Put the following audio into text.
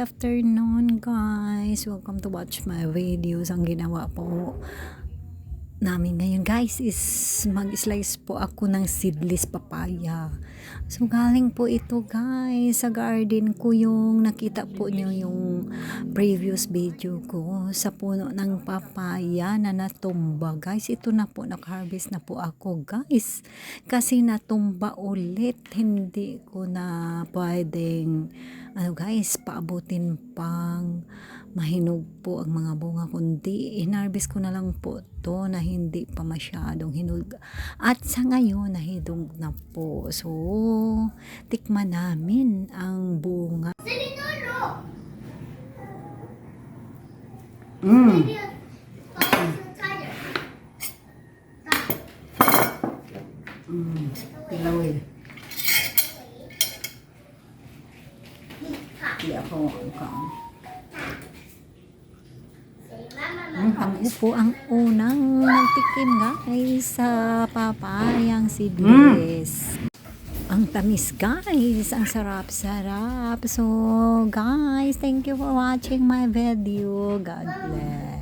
afternoon guys. Welcome to watch my videos. Ang ginawa po namin ngayon guys is mag-slice po ako ng seedless papaya. So galing po ito guys sa garden ko, yung nakita po nyo yung previous video ko sa puno ng papaya na natumba guys. Ito na po, nag-harvest na po ako guys kasi natumba ulit. Hindi ko na pwedeng guys paabutin pang mahinog po ang mga bunga, kundi inarbis ko na lang po to na hindi pa masyadong hinog, at sa ngayon nahidog na po. So tikman namin ang bunga. Pilawin. Hindi ako ako po ang unang nagtikim guys sa papayang seedless. Ang tamis guys, ang sarap-sarap. So guys, thank you for watching my video. God bless.